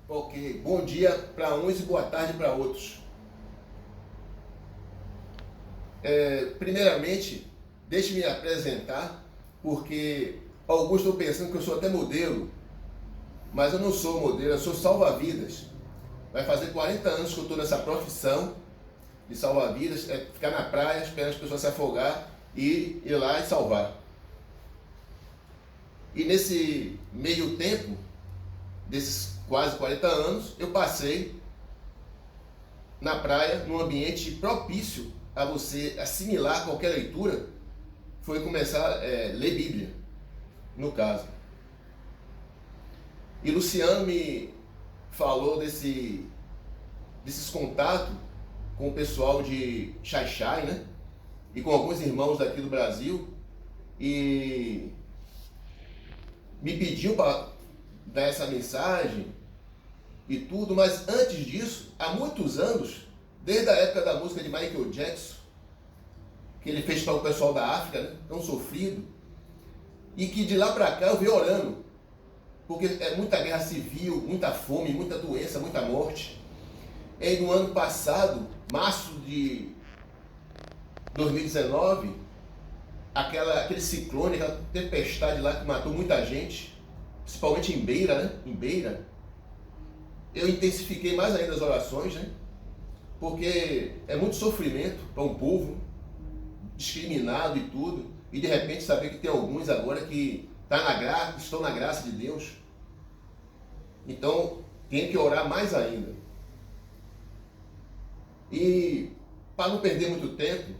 Ok, bom dia para uns e boa tarde para outros. Primeiramente, deixe-me apresentar, porque alguns estão pensando que eu sou até modelo, mas eu não sou modelo, eu sou salva-vidas. Vai fazer 40 anos que eu estou nessa profissão de salva-vidas, ficar na praia esperando as pessoas se afogar e ir lá e salvar. E nesse meio tempo, desses quase 40 anos, eu passei na praia, num ambiente propício a você assimilar qualquer leitura, foi começar a ler Bíblia, no caso. E Luciano me falou desses contatos com o pessoal de Xai-Xai, né? E com alguns irmãos daqui do Brasil, e me pediu para dar essa mensagem e tudo, mas antes disso, há muitos anos, desde a época da música de Michael Jackson, que ele fez para o pessoal da África, né, tão sofrido, e que de lá para cá eu venho orando, porque é muita guerra civil, muita fome, muita doença, muita morte. E no ano passado, março de 2019, aquele ciclone, aquela tempestade lá que matou muita gente, principalmente em Beira, né? Em Beira, eu intensifiquei mais ainda as orações, né? Porque é muito sofrimento para um povo discriminado e tudo, e de repente saber que tem alguns agora que estão na graça de Deus. Então tem que orar mais ainda. E para não perder muito tempo,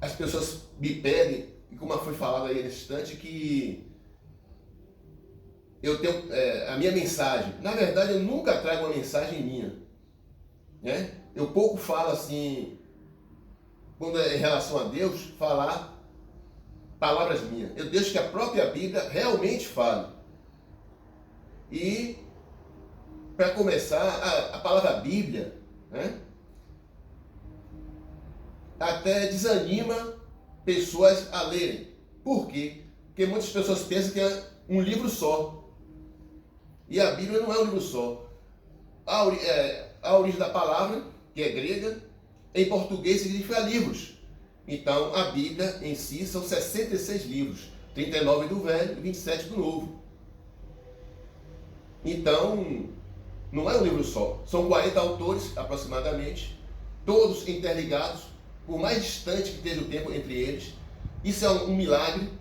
as pessoas me pedem, e como foi falado aí nesse instante, que eu tenho a minha mensagem. Na verdade, eu nunca trago uma mensagem minha, né? Eu pouco falo assim, quando é em relação a Deus, falar palavras minhas. Eu deixo que a própria Bíblia realmente fale. E, para começar, a palavra Bíblia, né, até desanima pessoas a lerem. Por quê? Porque muitas pessoas pensam que é um livro só. E a Bíblia não é um livro só. A origem da palavra, que é grega, em português significa livros. Então, a Bíblia em si são 66 livros, 39 do Velho e 27 do Novo. Então, não é um livro só. São 40 autores, aproximadamente, todos interligados, por mais distante que esteja o tempo entre eles. Isso é um milagre.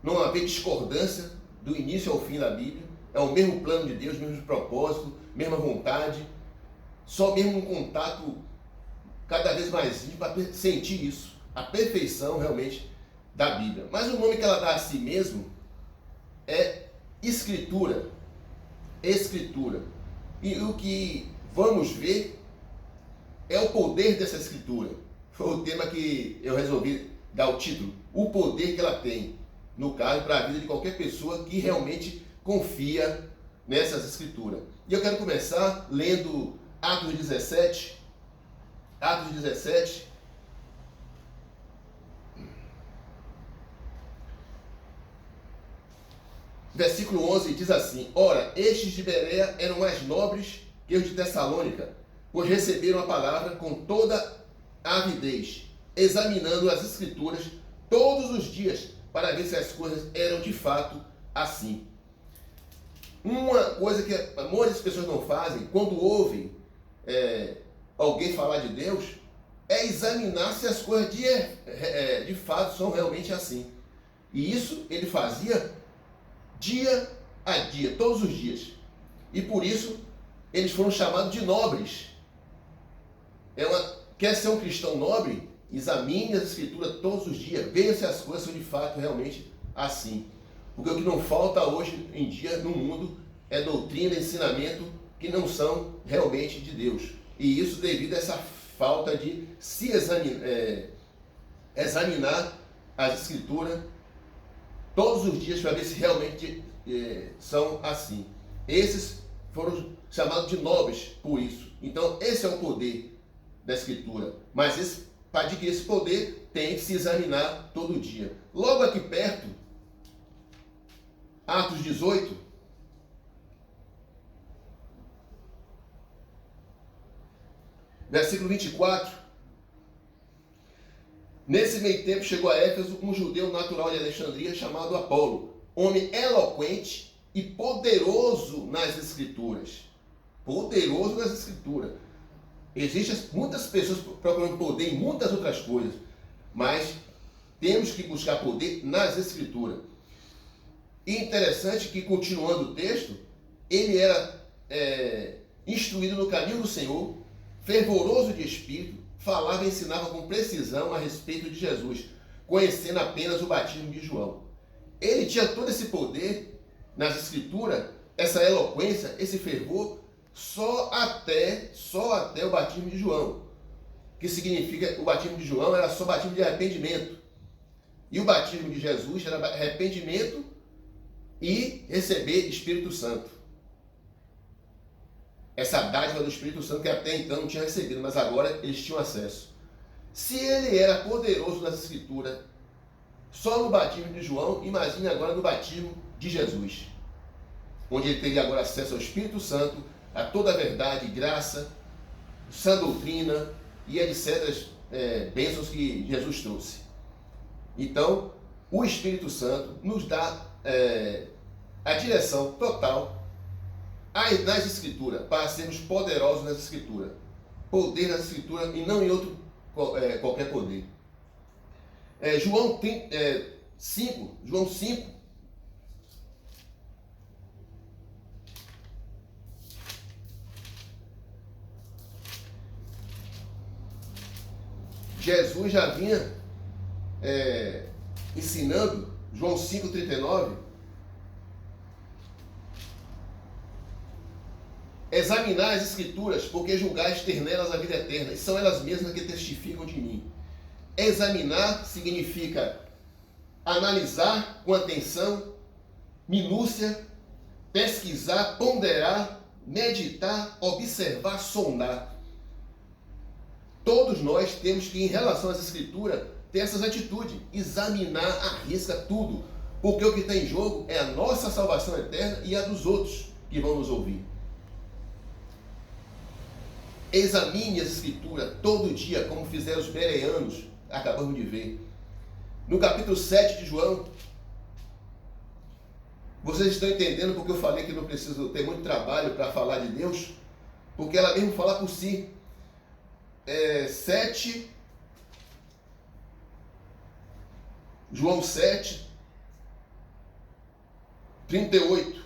Não haver discordância do início ao fim da Bíblia. É o mesmo plano de Deus, mesmo propósito, mesma vontade. Só mesmo um contato cada vez mais íntimo para sentir isso, a perfeição realmente da Bíblia. Mas o nome que ela dá a si mesmo é Escritura. Escritura. E o que vamos ver é o poder dessa Escritura. Foi o tema que eu resolvi dar o título. O poder que ela tem, no caso, para a vida de qualquer pessoa que realmente confia nessas Escrituras. E eu quero começar lendo Atos 17. Atos 17, versículo 11 diz assim: Ora, estes de Bereia eram mais nobres que os de Tessalônica, pois receberam a palavra com toda avidez, examinando as Escrituras todos os dias, para ver se as coisas eram de fato assim. Uma coisa que muitas pessoas não fazem, quando ouvem alguém falar de Deus, é examinar se as coisas de fato são realmente assim. E isso ele fazia dia a dia, todos os dias. E por isso eles foram chamados de nobres. Quer ser um cristão nobre? Examine as Escrituras todos os dias, veja se as coisas são de fato realmente assim. Porque o que não falta hoje em dia no mundo é doutrina, ensinamento que não são realmente de Deus. E isso devido a essa falta de se examinar as Escrituras todos os dias para ver se realmente são assim. Esses foram chamados de nobres por isso. Então, esse é o poder da Escritura. Mas para adquirir esse poder, tem que se examinar todo dia. Logo aqui perto, Atos 18, Versículo 24. Nesse meio tempo chegou a Éfeso um judeu natural de Alexandria chamado Apolo, homem eloquente e poderoso nas Escrituras. Poderoso nas Escrituras. Existem muitas pessoas procurando poder em muitas outras coisas, mas temos que buscar poder nas Escrituras. E interessante que, continuando o texto, ele era instruído no caminho do Senhor, fervoroso de espírito, falava e ensinava com precisão a respeito de Jesus, conhecendo apenas o batismo de João. Ele tinha todo esse poder nas Escrituras, essa eloquência, esse fervor, só até o batismo de João. Que significa, o batismo de João era só batismo de arrependimento. E o batismo de Jesus era arrependimento e receber Espírito Santo. Essa dádiva do Espírito Santo que até então não tinha recebido, mas agora eles tinham acesso. Se ele era poderoso nas Escrituras, só no batismo de João, imagine agora no batismo de Jesus, onde ele teria agora acesso ao Espírito Santo, a toda a verdade, graça, sã doutrina e etc. Bênçãos que Jesus trouxe. Então, o Espírito Santo nos dá a direção total nas Escrituras, para sermos poderosos nas Escrituras. Poder nas Escrituras e não em outro qualquer poder. João 5. Jesus já vinha ensinando, João 5,39, examinar as Escrituras, porque julgais ter nelas a vida eterna, e são elas mesmas que testificam de mim. Examinar significa analisar com atenção, minúcia, pesquisar, ponderar, meditar, observar, sondar. Todos nós temos que, em relação às Escrituras, ter essas atitudes, examinar à risca tudo, porque o que está em jogo é a nossa salvação eterna e a dos outros que vão nos ouvir. Examine as Escrituras todo dia, como fizeram os bereanos, acabamos de ver. No capítulo 7 de João, vocês estão entendendo porque eu falei que não preciso ter muito trabalho para falar de Deus? Porque ela mesmo fala por si. 7, João 7, 38.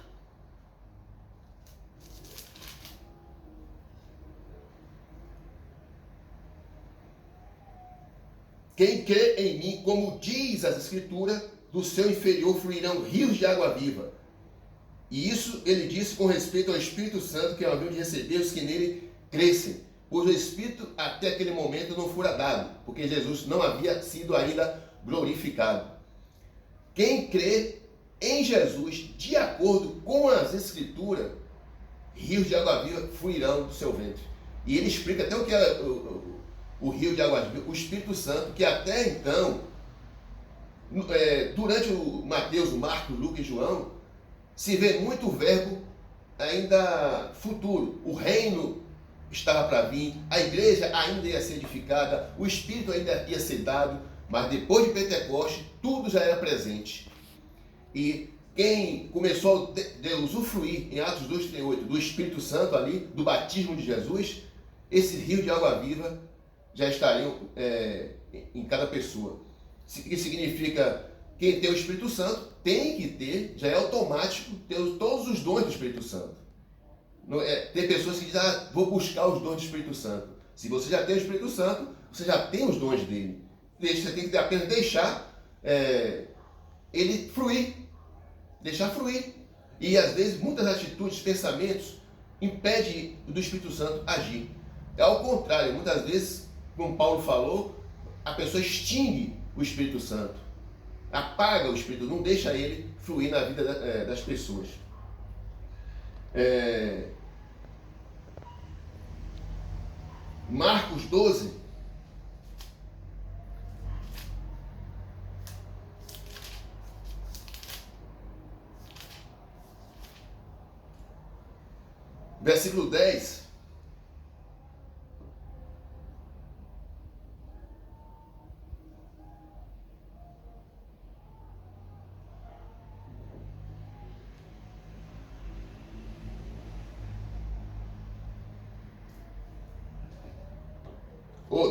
Quem crê em mim, como diz as Escrituras, do seu inferior fluirão rios de água viva. E isso ele disse com respeito ao Espírito Santo que haviam de receber os que nele crescem. Pois o Espírito até aquele momento não fora dado, porque Jesus não havia sido ainda glorificado. Quem crê em Jesus, de acordo com as Escrituras, rios de água viva fluirão do seu ventre. E ele explica até o que é o rio de água viva, o Espírito Santo, que até então, durante o Mateus, o Marcos, Lucas e João, se vê muito o verbo ainda futuro. O reino estava para vir, a igreja ainda ia ser edificada, o Espírito ainda ia ser dado, mas depois de Pentecostes, tudo já era presente. E quem começou a usufruir em Atos 2,38 do Espírito Santo ali, do batismo de Jesus, esse rio de água viva já estariam em cada pessoa. Que significa, quem tem o Espírito Santo tem que ter, já é automático, ter todos os dons do Espírito Santo. Tem pessoas que dizem, vou buscar os dons do Espírito Santo. Se você já tem o Espírito Santo, você já tem os dons dele. Você tem que apenas deixar ele fluir. Deixar fluir. E às vezes muitas atitudes, pensamentos, impedem do Espírito Santo agir. É ao contrário, muitas vezes, como Paulo falou, a pessoa extingue o Espírito Santo. Apaga o Espírito, não deixa ele fluir na vida das pessoas. Marcos 12. Versículo 10.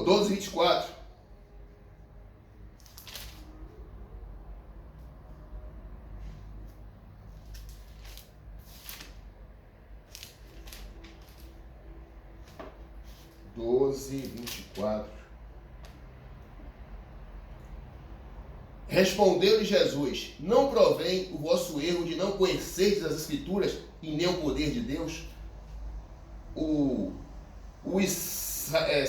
12, 24. Respondeu-lhe Jesus: não provém o vosso erro de não conhecerdes as Escrituras e nem o poder de Deus? Os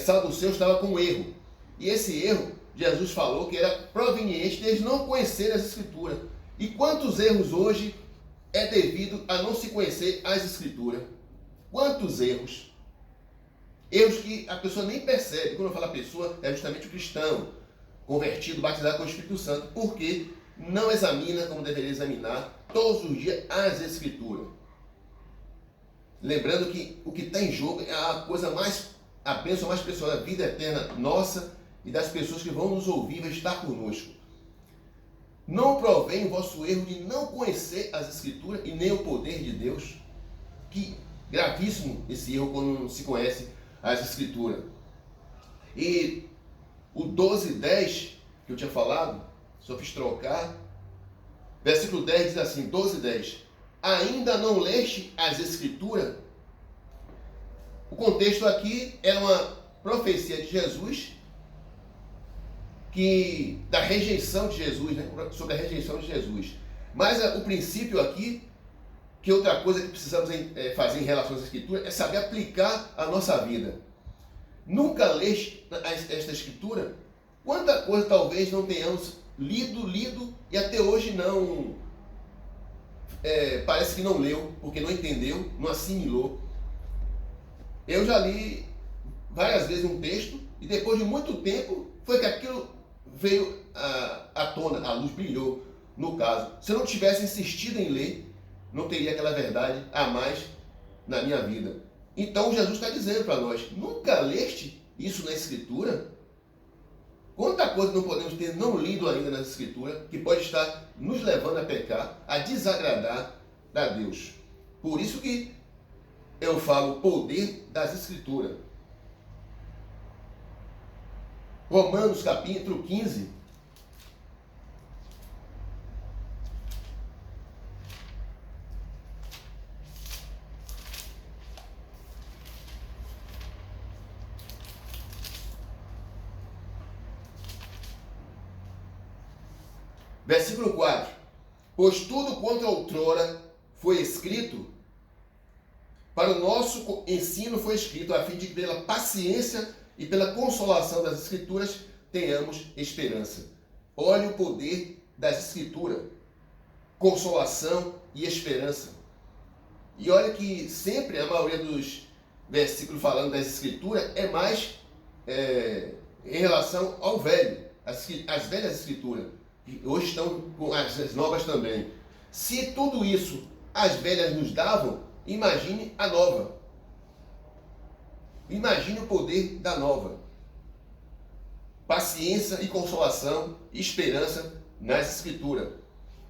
saduceus estavam com um erro. E esse erro, Jesus falou que era proveniente deles não conhecerem as Escrituras. E quantos erros hoje é devido a não se conhecer as Escrituras? Quantos erros? Erros que a pessoa nem percebe. Quando eu falo a pessoa, é justamente o cristão, convertido, batizado com o Espírito Santo, porque não examina como deveria examinar todos os dias as Escrituras. Lembrando que o que está em jogo é a bênção mais preciosa, a vida eterna nossa e das pessoas que vão nos ouvir, vai estar conosco. Não provém o vosso erro de não conhecer as Escrituras e nem o poder de Deus. Que gravíssimo esse erro quando não se conhece as Escrituras. E o 12:10 que eu tinha falado, só fiz trocar. Versículo 10 diz assim, 12:10. Ainda não leste as Escrituras? O contexto aqui é uma profecia de Jesus, da rejeição de Jesus, né? Sobre a rejeição de Jesus. Mas o princípio aqui, que outra coisa que precisamos fazer em relação às Escrituras, é saber aplicar a nossa vida. Nunca leste esta Escritura? Quanta coisa talvez não tenhamos lido e até hoje não... parece que não leu, porque não entendeu, não assimilou. Eu já li várias vezes um texto e depois de muito tempo foi que aquilo veio à tona, a luz brilhou, no caso. Se eu não tivesse insistido em ler, não teria aquela verdade a mais na minha vida. Então Jesus está dizendo para nós, nunca leste isso na Escritura? Quanta coisa não podemos ter não lido ainda na Escritura, que pode estar nos levando a pecar, a desagradar a Deus. Por isso que eu falo o poder das Escrituras. Romanos capítulo 15. Versículo 4. Pois tudo quanto outrora foi escrito, para o nosso ensino foi escrito, a fim de que pela paciência e pela consolação das Escrituras tenhamos esperança. Olhe o poder das Escrituras. Consolação e esperança. E olha que sempre a maioria dos versículos falando das Escrituras é mais em relação ao velho, as velhas Escrituras. Hoje estão com as novas também. Se tudo isso as velhas nos davam, imagine a nova. Imagine o poder da nova. Paciência e consolação e esperança nas Escrituras.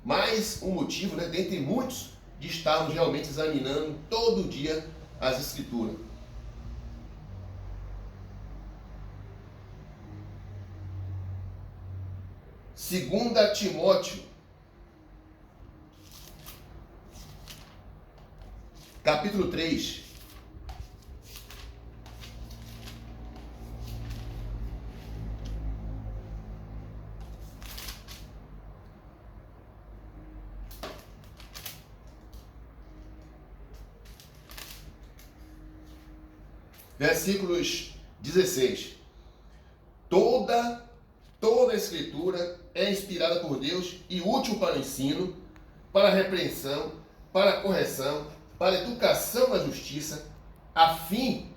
Mais um motivo, dentre muitos, de estarmos realmente examinando todo dia as Escrituras. Segunda Timóteo, capítulo 3. Versículos 16. Toda a Escritura é inspirada por Deus e útil para o ensino, para a repreensão, para a correção, para a educação na justiça, a fim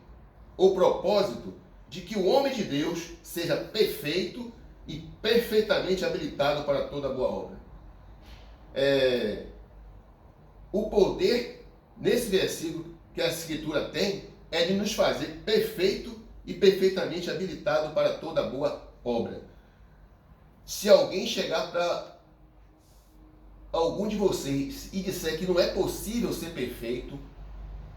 ou propósito de que o homem de Deus seja perfeito e perfeitamente habilitado para toda boa obra. O poder, nesse versículo, que a Escritura tem, é de nos fazer perfeito e perfeitamente habilitado para toda boa obra. Se alguém chegar para algum de vocês e disser que não é possível ser perfeito,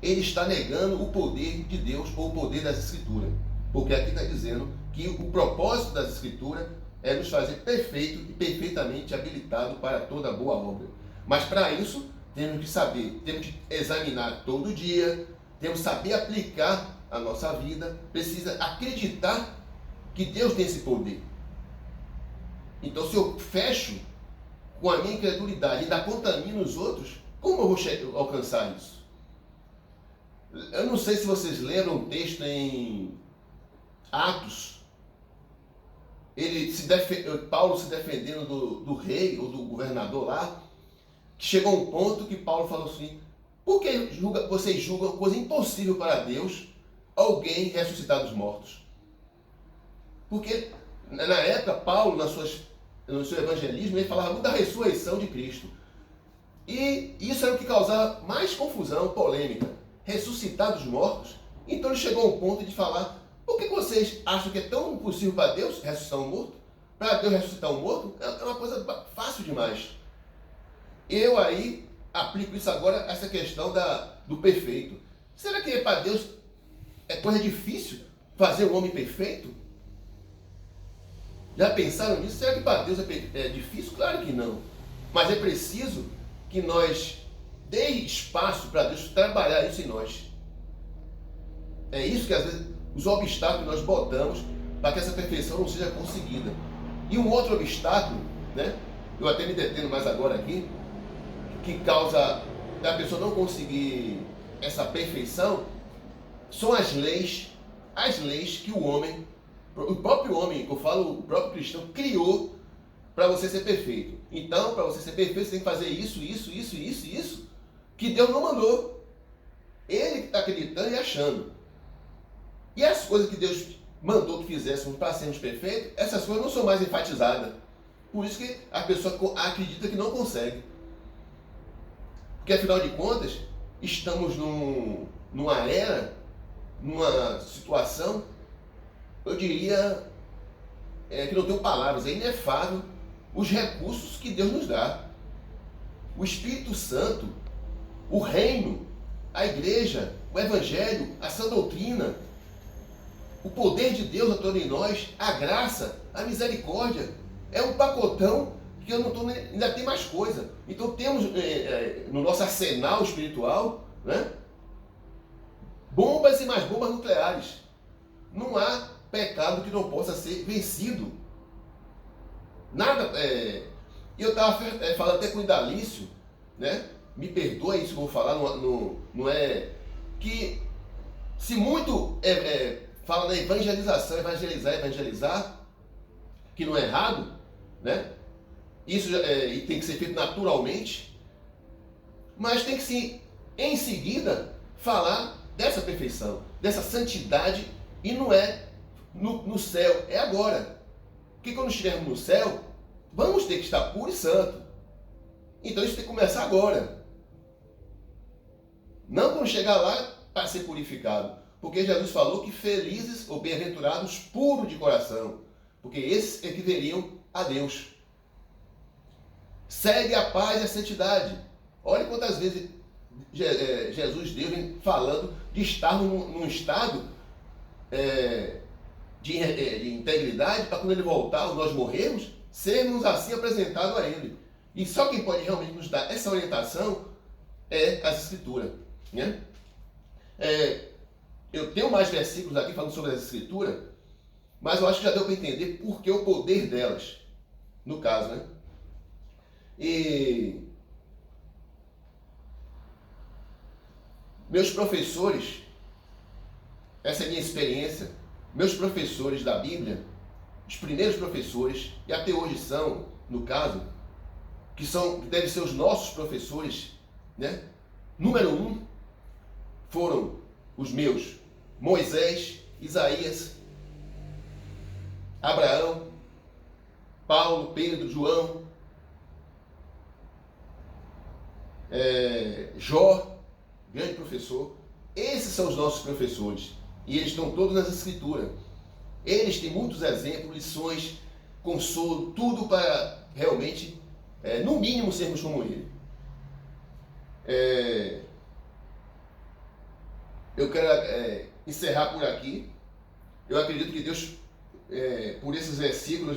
ele está negando o poder de Deus ou o poder das Escrituras. Porque aqui está dizendo que o propósito das Escrituras é nos fazer perfeito e perfeitamente habilitado para toda boa obra. Mas para isso, temos que saber, temos que examinar todo dia, temos que saber aplicar a nossa vida, precisa acreditar que Deus tem esse poder. Então, se eu fecho com a minha incredulidade e ainda contamino os outros, como eu vou alcançar isso? Eu não sei se vocês lembram um texto em Atos, Paulo se defendendo do rei ou do governador lá, que chegou a um ponto que Paulo falou assim: por que vocês julgam coisa impossível para Deus alguém ressuscitar dos mortos? Porque na época Paulo, no seu evangelismo, ele falava muito da ressurreição de Cristo. E isso era o que causava mais confusão, polêmica. Ressuscitar dos mortos. Então ele chegou a um ponto de falar: por que vocês acham que é tão impossível para Deus ressuscitar um morto? Para Deus ressuscitar um morto é uma coisa fácil demais. Eu aí aplico isso agora, essa questão do perfeito. Será que para Deus é coisa difícil fazer o homem perfeito? Já pensaram nisso? Será que para Deus é difícil? Claro que não. Mas é preciso que nós dê espaço para Deus trabalhar isso em nós. É isso que às vezes os obstáculos que nós botamos para que essa perfeição não seja conseguida. E um outro obstáculo, né? Eu até me detendo mais agora aqui, que causa a pessoa não conseguir essa perfeição, são as leis que o próprio homem, que eu falo, o próprio cristão, criou para você ser perfeito. Então, para você ser perfeito, você tem que fazer isso, que Deus não mandou. Ele está acreditando e achando. E as coisas que Deus mandou que fizéssemos para sermos perfeitos, essas coisas não são mais enfatizadas. Por isso que a pessoa acredita que não consegue. Porque, afinal de contas, estamos numa era, numa situação, eu diria, que não tenho palavras, é inefável os recursos que Deus nos dá. O Espírito Santo, o reino, a igreja, o evangelho, a sã doutrina, o poder de Deus atuando em nós, a graça, a misericórdia, é um pacotão que eu não tô, ainda tem mais coisa. Então temos no nosso arsenal espiritual, né, bombas e mais bombas nucleares. Não há pecado que não possa ser vencido. Nada. E eu estava falando até com o Idalício, né? Me perdoa isso que eu vou falar, não é que se muito fala na evangelização, evangelizar, que não é errado, né? Isso e tem que ser feito naturalmente, mas tem que se, em seguida, falar dessa perfeição, dessa santidade, e não é no céu, é agora. Porque quando estivermos no céu, vamos ter que estar puro e santo. Então isso tem que começar agora. Não quando chegar lá para ser purificado. Porque Jesus falou que felizes ou bem-aventurados puros de coração. Porque esses é que veriam a Deus. Segue a paz e a santidade. Olha quantas vezes Jesus Deus vem falando de estarmos num estado de integridade, para quando ele voltar, ou nós morrermos, sermos assim apresentados a ele. E só quem pode realmente nos dar essa orientação é as Escrituras. Né? Eu tenho mais versículos aqui falando sobre as Escrituras, mas eu acho que já deu para entender por que o poder delas, no caso, né? E meus professores, essa é a minha experiência, meus professores da Bíblia, os primeiros professores, e até hoje são, no caso, que devem ser os nossos professores, né? Número 1 foram os meus, Moisés, Isaías, Abraão, Paulo, Pedro, João, Jó, grande professor. Esses são os nossos professores. E eles estão todos nas Escrituras. Eles têm muitos exemplos, lições, consolo, tudo para realmente, no mínimo, sermos como ele. Eu quero encerrar por aqui. Eu acredito que Deus por esses versículos,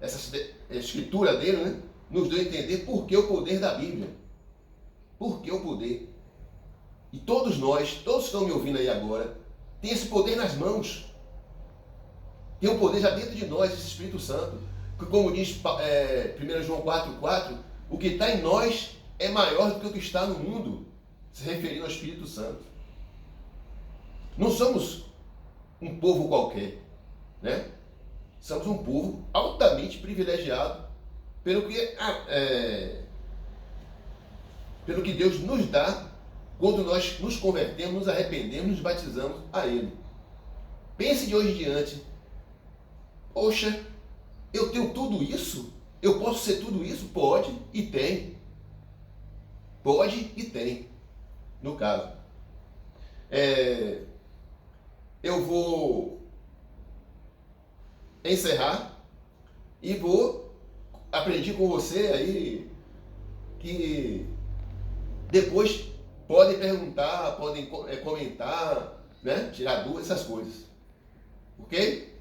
essa escritura dele, né, nos deu a entender por que o poder da Bíblia. Por que o poder? E todos nós, todos que estão me ouvindo aí agora, tem esse poder nas mãos. Tem um poder já dentro de nós, esse Espírito Santo. Que, como diz 1 João 4,4, o que está em nós é maior do que o que está no mundo, se referindo ao Espírito Santo. Não somos um povo qualquer, né? Somos um povo altamente privilegiado pelo que Deus nos dá quando nós nos convertemos, nos arrependemos, nos batizamos a Ele. Pense de hoje em diante: poxa, eu tenho tudo isso? Eu posso ser tudo isso? Pode e tem. Pode e tem, no caso. Eu vou encerrar e vou aprender com você aí que depois podem perguntar, podem comentar, né? Tirar dúvidas, essas coisas. Ok?